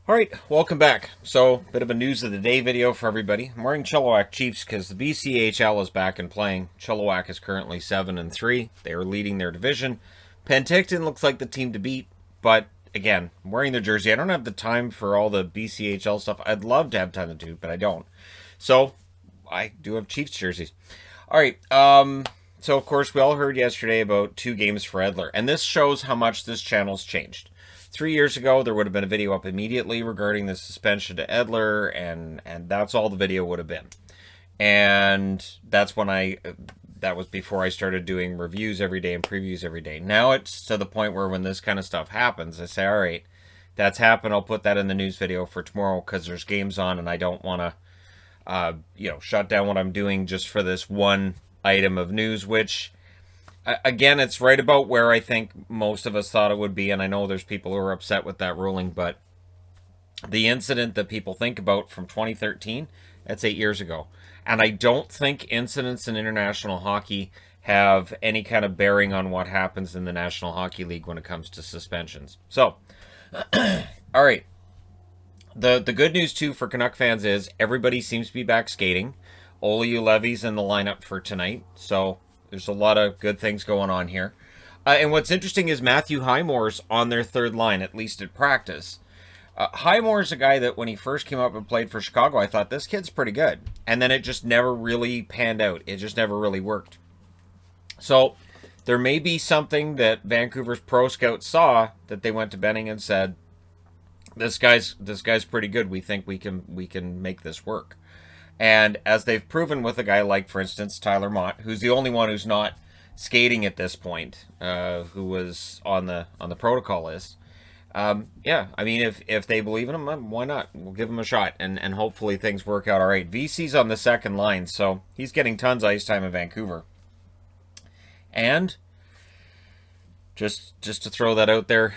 All right, welcome back. So, bit of a news of the day video for everybody. I'm wearing Chilliwack Chiefs because the BCHL is back and playing. Chilliwack is currently 7-3. They are leading their division. Penticton looks like the team to beat, but again, I'm wearing their jersey. I don't have the time for all the BCHL stuff. I'd love to have time to do, but I don't. So, I do have Chiefs jerseys. All right. So of course we all heard yesterday about 2 games for Edler, and this shows how much this channel's changed. 3 years ago, there would have been a video up immediately regarding the suspension to Edler, and that's all the video would have been. And that's when that was before I started doing reviews every day and previews every day. Now it's to the point where when this kind of stuff happens, I say, all right, that's happened. I'll put that in the news video for tomorrow because there's games on, and I don't want to, shut down what I'm doing just for this one item of news, which, again, it's right about where I think most of us thought it would be, and I know there's people who are upset with that ruling, but the incident that people think about from 2013, that's 8 years ago. And I don't think incidents in international hockey have any kind of bearing on what happens in the National Hockey League when it comes to suspensions. So, all right. The good news, too, for Canuck fans is everybody seems to be back skating. Olli Juolevi's in the lineup for tonight, so there's a lot of good things going on here. And what's interesting is Matthew Highmore's on their third line, at least at practice. Highmore's a guy that when he first came up and played for Chicago, I thought, this kid's pretty good. And then it just never really panned out. It just never really worked. So there may be something that Vancouver's pro scout saw that they went to Benning and said, this guy's pretty good. We think we can make this work. And as they've proven with a guy like, for instance, Tyler Mott, who's the only one who's not skating at this point, who was on the protocol list. I mean, if they believe in him, why not? We'll give him a shot, and hopefully things work out all right. VC's on the second line, so he's getting tons of ice time in Vancouver. And just to throw that out there,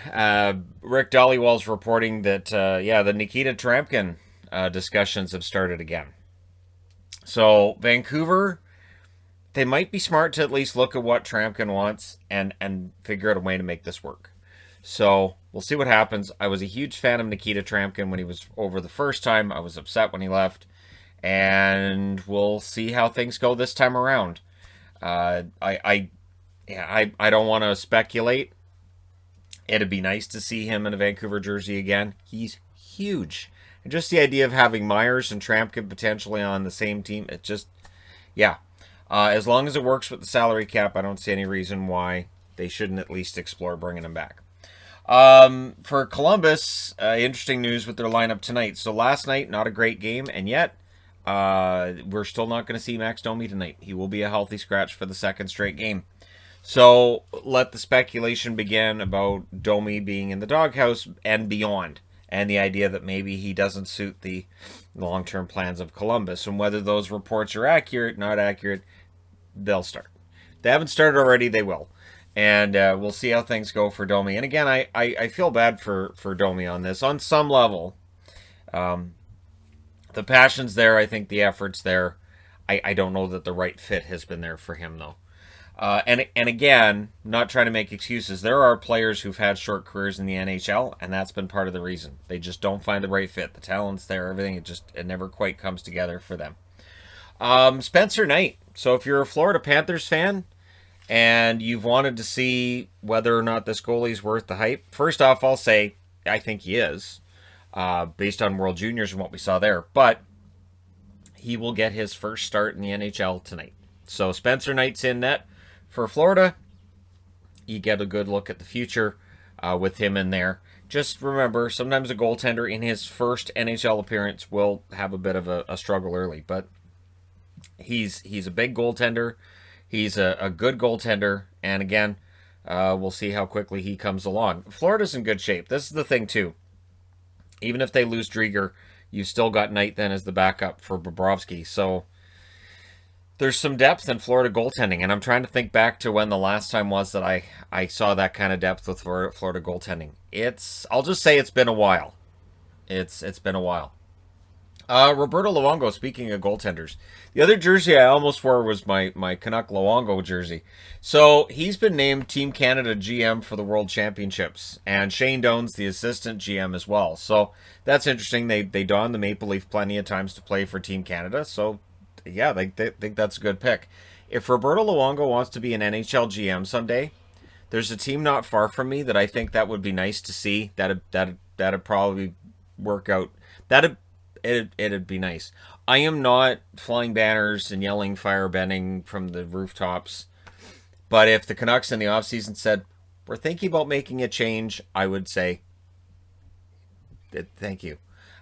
Rick Dollywall's reporting that, the Nikita Trampkin discussions have started again. So Vancouver, they might be smart to at least look at what Trampkin wants and figure out a way to make this work. So we'll see what happens. I was a huge fan of Nikita Trampkin when he was over the first time. I was upset when he left. And we'll see how things go this time around. I don't want to speculate. It'd be nice to see him in a Vancouver jersey again. He's huge. And just the idea of having Myers and Trampkin potentially on the same team, it just, as long as it works with the salary cap, I don't see any reason why they shouldn't at least explore bringing him back. For Columbus, interesting news with their lineup tonight. So last night, not a great game, and yet we're still not going to see Max Domi tonight. He will be a healthy scratch for the second straight game. So let the speculation begin about Domi being in the doghouse and beyond, and the idea that maybe he doesn't suit the long-term plans of Columbus. And whether those reports are accurate, not accurate, they'll start. They haven't started already, they will. And we'll see how things go for Domi. And again, I feel bad for Domi on this. On some level, the passion's there. I think the effort's there. I don't know that the right fit has been there for him, though. And again, not trying to make excuses. There are players who've had short careers in the NHL, and that's been part of the reason. They just don't find the right fit. The talent's there, everything. It never quite comes together for them. Spencer Knight. So if you're a Florida Panthers fan and you've wanted to see whether or not this goalie's worth the hype, first off, I'll say I think he is, based on World Juniors and what we saw there. But he will get his first start in the NHL tonight. So Spencer Knight's in net. For Florida, you get a good look at the future with him in there. Just remember, sometimes a goaltender in his first NHL appearance will have a bit of a struggle early, but he's a big goaltender. He's a good goaltender, and again, we'll see how quickly he comes along. Florida's in good shape. This is the thing, too. Even if they lose Drieger, you've still got Knight then as the backup for Bobrovsky, so there's some depth in Florida goaltending, and I'm trying to think back to when the last time was that I saw that kind of depth with Florida goaltending. I'll just say it's been a while. It's been a while. Roberto Luongo, speaking of goaltenders, the other jersey I almost wore was my Canuck Luongo jersey. So he's been named Team Canada GM for the World Championships, and Shane Doan's the assistant GM as well. So that's interesting. They don the maple leaf plenty of times to play for Team Canada. So yeah, they think that's a good pick. If Roberto Luongo wants to be an NHL GM someday, there's a team not far from me that I think that would be nice to see. That'd probably work out. It'd be nice. I am not flying banners and yelling firebending from the rooftops. But if the Canucks in the offseason said, we're thinking about making a change, I would say, thank you.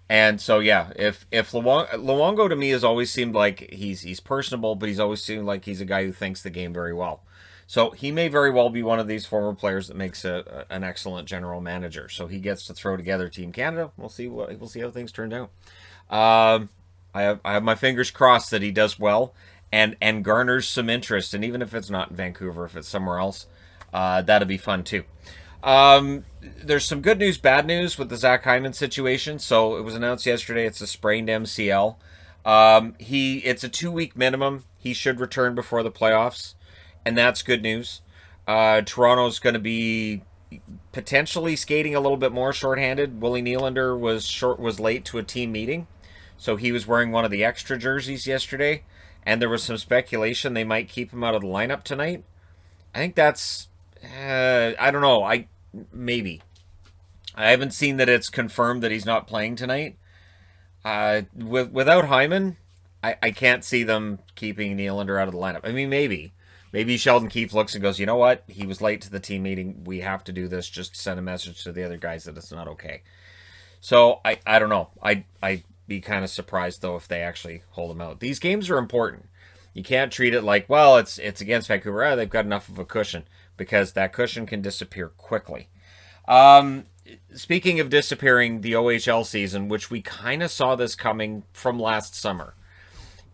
And so, yeah, if Luongo to me has always seemed like he's personable, but he's always seemed like he's a guy who thinks the game very well. So he may very well be one of these former players that makes an excellent general manager. So he gets to throw together Team Canada. We'll see how things turn out. I have my fingers crossed that he does well and garners some interest. And even if it's not in Vancouver, if it's somewhere else, that'd be fun too. There's some good news, bad news with the Zack Hyman situation. So it was announced yesterday it's a sprained MCL. It's a 2-week minimum. He should return before the playoffs, and that's good news. Toronto's going to be potentially skating a little bit more shorthanded. Willie Nylander was late to a team meeting, so he was wearing one of the extra jerseys yesterday, and there was some speculation they might keep him out of the lineup tonight. I think that's I don't know. Maybe. I haven't seen that it's confirmed that he's not playing tonight. Without Hyman, I can't see them keeping Nylander out of the lineup. I mean, maybe. Maybe Sheldon Keefe looks and goes, you know what? He was late to the team meeting. We have to do this. Just send a message to the other guys that it's not okay. So, I don't know. I'd be kind of surprised, though, if they actually hold him out. These games are important. You can't treat it like, well, it's against Vancouver. They've got enough of a cushion, because that cushion can disappear quickly. Speaking of disappearing, the OHL season, which we kind of saw this coming from last summer.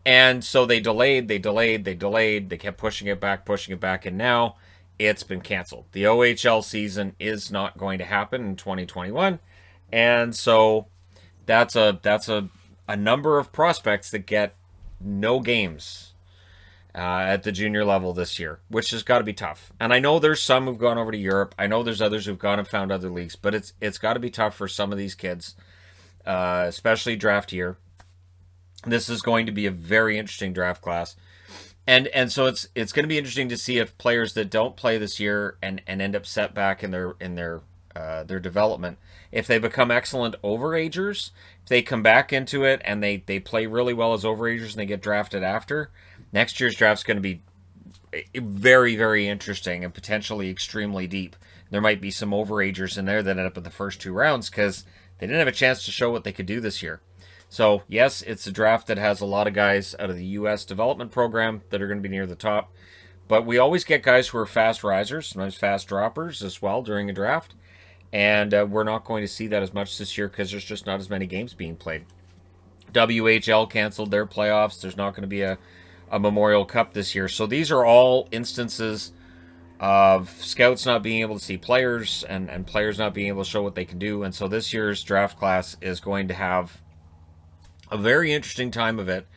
And so they delayed, they kept pushing it back, and now it's been canceled. The OHL season is not going to happen in 2021, and so that's a number of prospects that get no games at the junior level this year, which has got to be tough. And I know there's some who've gone over to Europe. I know there's others who've gone and found other leagues, but it's got to be tough for some of these kids, especially draft year. This is going to be a very interesting draft class. And so it's going to be interesting to see if players that don't play this year and end up set back in their development, if they become excellent overagers, if they come back into it and they play really well as overagers and they get drafted after, next year's draft's going to be very, very interesting and potentially extremely deep. There might be some overagers in there that end up in the first 2 rounds because they didn't have a chance to show what they could do this year. So, yes, it's a draft that has a lot of guys out of the U.S. development program that are going to be near the top. But we always get guys who are fast risers, sometimes fast droppers as well during a draft. And we're not going to see that as much this year because there's just not as many games being played. WHL canceled their playoffs. There's not going to be a Memorial Cup this year. So these are all instances of scouts not being able to see players and players not being able to show what they can do. And so this year's draft class is going to have a very interesting time of it.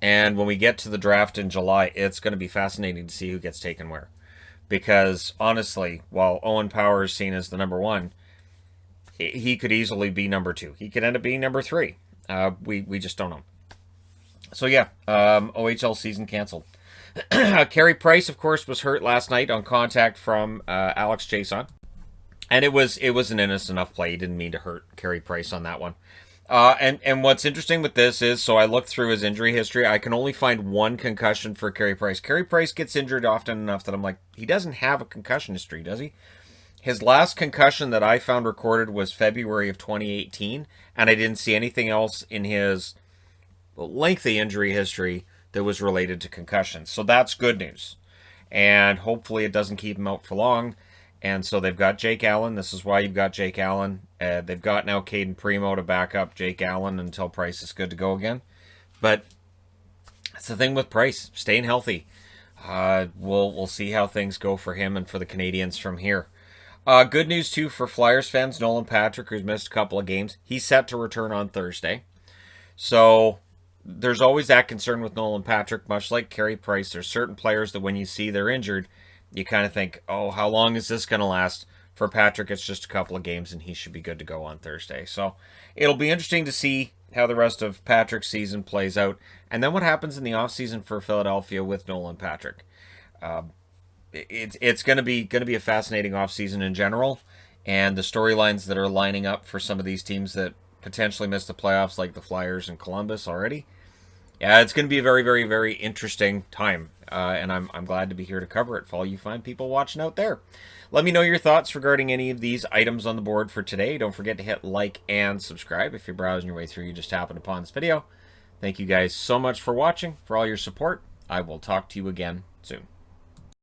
And when we get to the draft in July, it's going to be fascinating to see who gets taken where. Because, honestly, while Owen Power is seen as the number 1, he could easily be number 2. He could end up being number 3. We just don't know. So, yeah, OHL season canceled. Carey Price, of course, was hurt last night on contact from Alex Chason. And it was an innocent enough play. He didn't mean to hurt Carey Price on that one. And what's interesting with this is, so I looked through his injury history. I can only find 1 concussion for Carey Price. Carey Price gets injured often enough that I'm like, he doesn't have a concussion history, does he? His last concussion that I found recorded was February of 2018, and I didn't see anything else in his lengthy injury history that was related to concussions. So that's good news. And hopefully it doesn't keep him out for long. And so they've got Jake Allen. This is why you've got Jake Allen. They've got now Caden Primo to back up Jake Allen until Price is good to go again. But that's the thing with Price, staying healthy. We'll see how things go for him and for the Canadians from here. Good news, too, for Flyers fans. Nolan Patrick, who's missed a couple of games, he's set to return on Thursday. So there's always that concern with Nolan Patrick, much like Carey Price. There's certain players that when you see they're injured, you kind of think, oh, how long is this going to last? For Patrick, it's just a couple of games and he should be good to go on Thursday. So it'll be interesting to see how the rest of Patrick's season plays out. And then what happens in the offseason for Philadelphia with Nolan Patrick. It's going to be a fascinating offseason in general. And the storylines that are lining up for some of these teams that potentially missed the playoffs, like the Flyers and Columbus already. Yeah, it's going to be a very, very, very interesting time, and I'm glad to be here to cover it for all you fine people watching out there. Let me know your thoughts regarding any of these items on the board for today. Don't forget to hit like and subscribe. If you're browsing your way through, you just happened upon this video. Thank you guys so much for watching, for all your support. I will talk to you again soon.